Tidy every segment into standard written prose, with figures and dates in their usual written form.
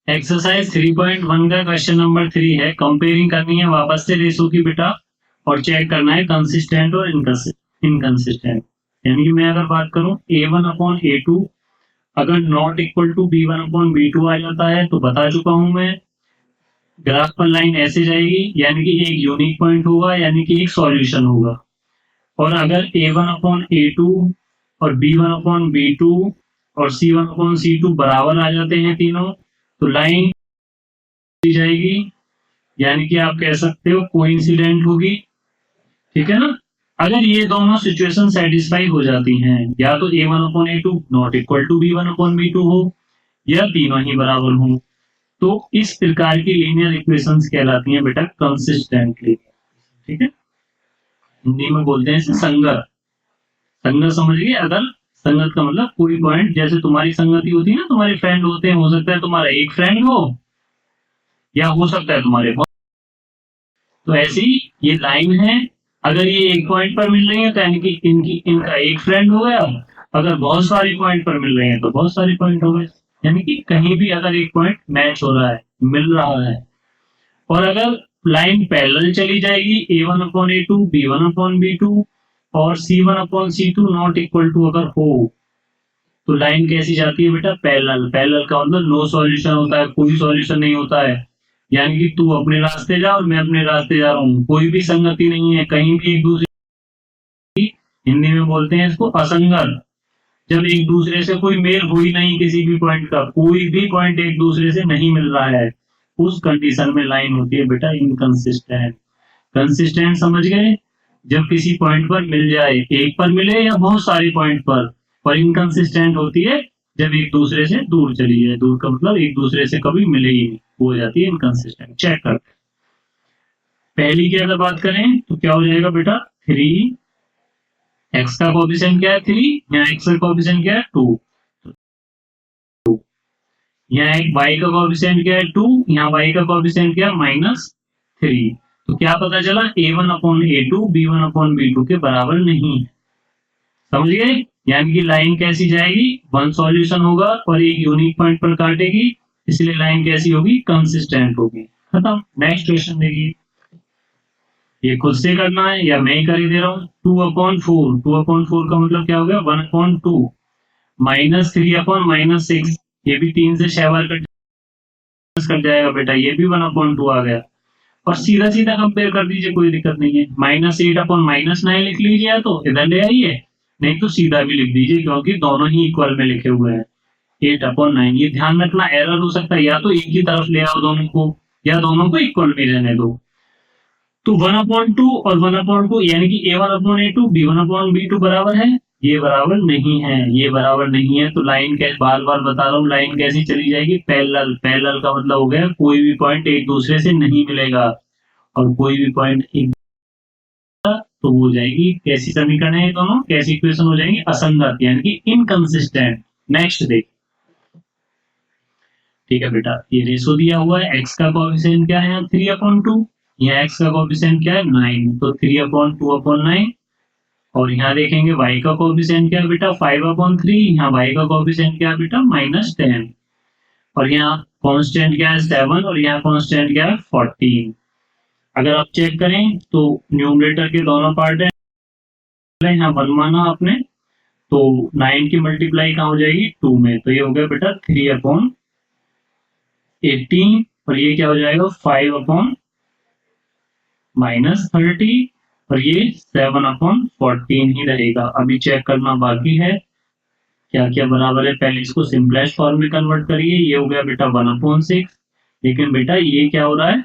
Exercise 3.1 का question number 3 है। Comparing करनी है वापस से रेशो की बेटा, और चेक करना है कंसिस्टेंट और इनकंसिस्टेंट। यानी कि मैं अगर बात करूं A1/A2 अगर नॉट इक्वल टू B1/B2 आ जाता है तो बता चुका हूं मैं, ग्राफ पर लाइन ऐसे जाएगी, यानी कि एक यूनिक पॉइंट होगा, यानी कि एक सॉल्यूशन होगा। और अगर A1/A2 और B1/B2 और C1/C2 बराबर आ जाते हैं तीनों, तो लाइन दी जाएगी, यानी कि आप कह सकते हो कोइंसिडेंट होगी। ठीक है ना। अगर ये दोनों सिचुएशन सेटिस्फाई हो जाती हैं, या तो A1/A2 not equal to B1/B2 हो, या तीनों ही बराबर हो, तो इस प्रकार की लीनियर इक्वेशंस कहलाती हैं बेटा कंसिस्टेंटली। ठीक है, हिंदी में बोलते हैं इसे संगत। संगत समझ गए। अगर संगत का मतलब कोई पॉइंट, जैसे तुम्हारी संगति होती है ना, तुम्हारे फ्रेंड होते हैं, हो सकता है तुम्हारा एक फ्रेंड हो या हो सकता है तुम्हारे, तो ऐसी ये लाइन है। अगर ये एक पॉइंट पर मिल रही है तो यानी कि इनका एक फ्रेंड हो गया। अगर बहुत सारे पॉइंट पर मिल रहे हैं तो बहुत सारे पॉइंट हो गए। यानी कि कहीं भी अगर एक पॉइंट मैच हो रहा है, मिल रहा है, और अगर लाइन पैरेलल चली जाएगी A1/A2 B1/B2 और C1/C2 नॉट इक्वल टू अगर हो, तो लाइन कैसी जाती है बेटा पैरेलल। पैरेलल का मतलब नो सॉल्यूशन होता है, कोई सॉल्यूशन नहीं होता है। यानी कि तू अपने रास्ते जा और मैं अपने रास्ते जा रहा हूँ, कोई भी संगति नहीं है कहीं भी एक दूसरे की। हिंदी में बोलते हैं इसको असंगत। जब एक दूसरे से कोई मेल हो ही नहीं, किसी भी पॉइंट का कोई भी पॉइंट एक दूसरे से नहीं मिल रहा है, उस कंडीशन में लाइन होती है बेटा इनकंसिस्टेंट। कंसिस्टेंट समझ गए। जब किसी पॉइंट पर मिल जाए, एक पर मिले या बहुत सारे पॉइंट पर। और इनकंसिस्टेंट होती है जब एक दूसरे से दूर चली जाए। दूर का मतलब एक दूसरे से कभी मिले ही नहीं, हो जाती है इनकंसिस्टेंट। चेक करते हैं। पहली की अगर बात करें तो क्या हो जाएगा बेटा 3, एक्स का कोएफिशिएंट क्या है 3, यहाँ एक्स का कोएफिशिएंट क्या है 2, यहाँ एक y का कोएफिशिएंट क्या है 2, यहाँ y का कोएफिशिएंट क्या है -3। तो क्या पता चला A1/A2 B1/B2 के बराबर नहीं है। समझ गए। यानी कि लाइन कैसी जाएगी, वन सॉल्यूशन होगा और एक यूनिक पॉइंट पर काटेगी, इसलिए लाइन कैसी होगी कंसिस्टेंट होगी। खत्म। नेक्स्ट क्वेश्चन देखिए। ये खुद से करना है या मैं ही कर ही दे रहा हूँ। 2/4, 2/4 का मतलब क्या हो गया 1/2, -3/-6, ये भी 3 से 6 बार कट जाएगा बेटा, ये भी 1/2 आ गया। और सीधा सीधा कंपेयर कर दीजिए, कोई दिक्कत नहीं है। -8/-9 लिख लीजिए, तो इधर ले आइए, नहीं तो सीधा भी लिख दीजिए, क्योंकि दोनों ही इक्वल में लिखे हुए हैं। 8/9, ये ध्यान रखना, एरर हो सकता है, या तो एक ही तरफ ले आओ दोनों को, या दोनों को इक्वल में रहने दो। तो 1/2 और 1/2 यानी कि A1/A2 B1/B2 बराबर है, ये बराबर नहीं है, ये बराबर नहीं है। तो लाइन कैसे, बार बार बता रहा हूँ, लाइन कैसी चली जाएगी पैरेलल। पैरेलल का मतलब हो गया कोई भी पॉइंट एक दूसरे से नहीं मिलेगा, और कोई भी पॉइंट एक, तो हो जाएगी कैसी समीकरण है दोनों, कैसी इक्वेशन हो जाएंगी असंगत, यानी कि इनकंसिस्टेंट। नेक्स्ट देख। ठीक है बेटा, ये रेशो दिया हुआ है, एक्स का कोएफिशिएंट क्या है 3/2, यहाँ एक्स का कोएफिशिएंट क्या है 9, तो 3/2/9। और यहाँ देखेंगे y का कोएफिशिएंट क्या है बेटा 5/3, यहाँ y का कोएफिशिएंट क्या है बेटा -10। और यहाँ कांस्टेंट क्या है 7, और यहाँ कांस्टेंट क्या है 14। अगर आप चेक करें तो न्यूमरेटर के दोनों पार्ट है, यहाँ 1 माना आपने, तो 9 की मल्टीप्लाई कहाँ हो जाएगी 2 में, तो ये हो गया बेटा 3/18। और ये क्या हो जाएगा 5/-30, और ये 7/14 ही रहेगा। अभी चेक करना बाकी है क्या क्या बराबर है। पहले इसको सिंपलेस्ट फॉर्म में कन्वर्ट करिए, ये हो गया बेटा 1/6। लेकिन बेटा ये क्या हो रहा है,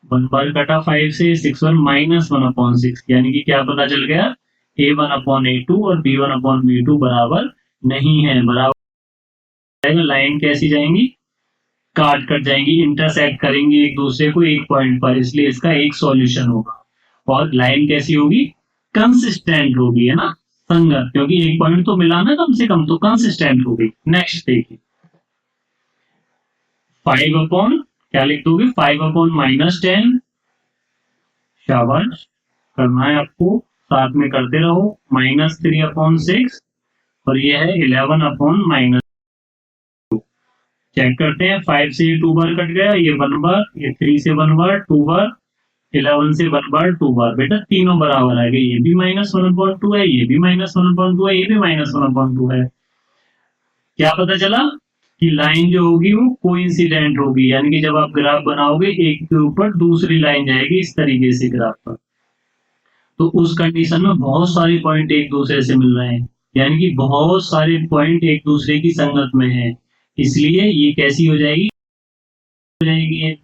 1 बार कटा 5 से 6 1 -1/6, यानी कि क्या पता चल गया A1/A2 और B1/B2 बराबर नहीं है। बराबर लाइन कैसी जाएंगी, काट कट जाएंगी, इंटरसेक्ट करेंगी एक दूसरे को एक पॉइंट पर, इसलिए इसका एक सॉल्यूशन होगा। और लाइन कैसी होगी कंसिस्टेंट होगी, है ना, संगत, क्योंकि एक पॉइंट तो मिला ना कम से कम, तो कंसिस्टेंट होगी। नेक्स्ट देखिए 5 क्या लिख दोगे 5/-10। शाबाश, करना है आपको, साथ में करते रहो। -3/6, और ये है 11/-2। चेक करते हैं, 5 से 2 बार कट गया, ये 1 बार, ये 3 से 1 बार 2 बार, 11 से 1 बार 2 बार, बेटा तीनों बराबर आ गए, ये भी -1/2 है, ये भी -1/2 है, ये भी -1/2 है। क्या पता चला कि लाइन जो होगी वो कोइंसिडेंट होगी, यानी कि जब आप ग्राफ बनाओगे एक के ऊपर दूसरी लाइन जाएगी इस तरीके से ग्राफ पर, तो उस कंडीशन में बहुत सारे पॉइंट एक दूसरे से मिल रहे हैं, यानी कि बहुत सारे पॉइंट एक दूसरे की संगत में है, इसलिए ये कैसी हो जाएगी, हो जाएगी।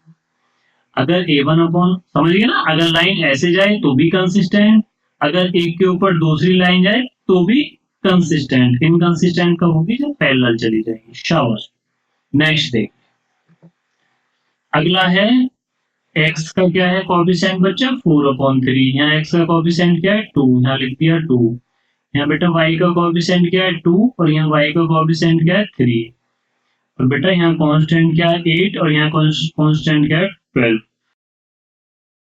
अगर A1 अपॉन, समझ गए ना, अगर लाइन ऐसे जाए तो भी कंसिस्टेंट, अगर एक के ऊपर दूसरी लाइन जाए तो भी कंसिस्टेंट। इनकंसिस्टेंट कब होगी, जब पैरेलल चली जाएगी। शाबाश। नेक्स्ट देख, अगला है x का क्या है कोएफिशिएंट बच्चा, 4/3। यहाँ x का कोएफिशिएंट क्या है, 2, यहाँ लिख दिया 2। यहाँ बेटा y का कोएफिशिएंट क्या है, 2, और यहाँ y का कोएफिशिएंट क्या है, 3। और बेटा यहाँ कांस्टेंट क्या है, 8, और यहाँ कांस्टेंट क्या है, 12।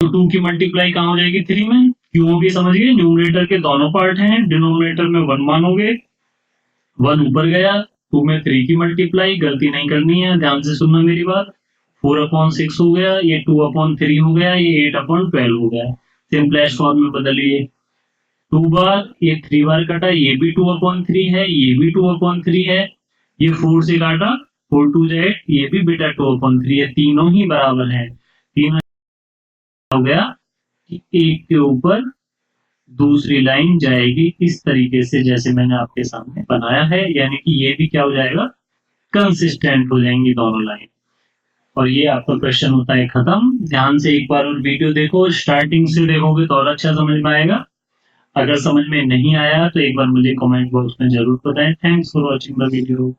तो 2 की मल्टीप्लाई कहाँ हो जाएगी, 3 में, क्यों होगी समझ गए, न्यूमरेटर के दोनों पार्ट हैं, डिनोमिनेटर में 1 मानोगे, 1 ऊपर गया, 2 में 3 की मल्टीप्लाई, गलती नहीं करनी है, ध्यान से सुनना मेरी बात। 4/6 हो गया, ये 2/3 हो गया, ये 8/12 हो गया, सिंपलेस्ट फॉर्म में बदलिए। 2 बार, ये 3 बार कटा, ये भी 2/3 है, ये भी 2/3 है, ये 4 से काटा, 4 2 8, ये भी बेटा 2/3 है, तीनों ही बराबर है। तीनों हो गया कि एक के ऊपर दूसरी लाइन जाएगी इस तरीके से जैसे मैंने आपके सामने बनाया है, यानी कि ये भी क्या हो जाएगा, कंसिस्टेंट हो जाएंगी दोनों लाइन। और ये आपका क्वेश्चन होता है खत्म। ध्यान से एक बार और वीडियो देखो, स्टार्टिंग से देखोगे तो और अच्छा समझ में आएगा। अगर समझ में नहीं आया तो एक बार मुझे कमेंट बॉक्स में जरूर बताएं। Thanks for watching the video.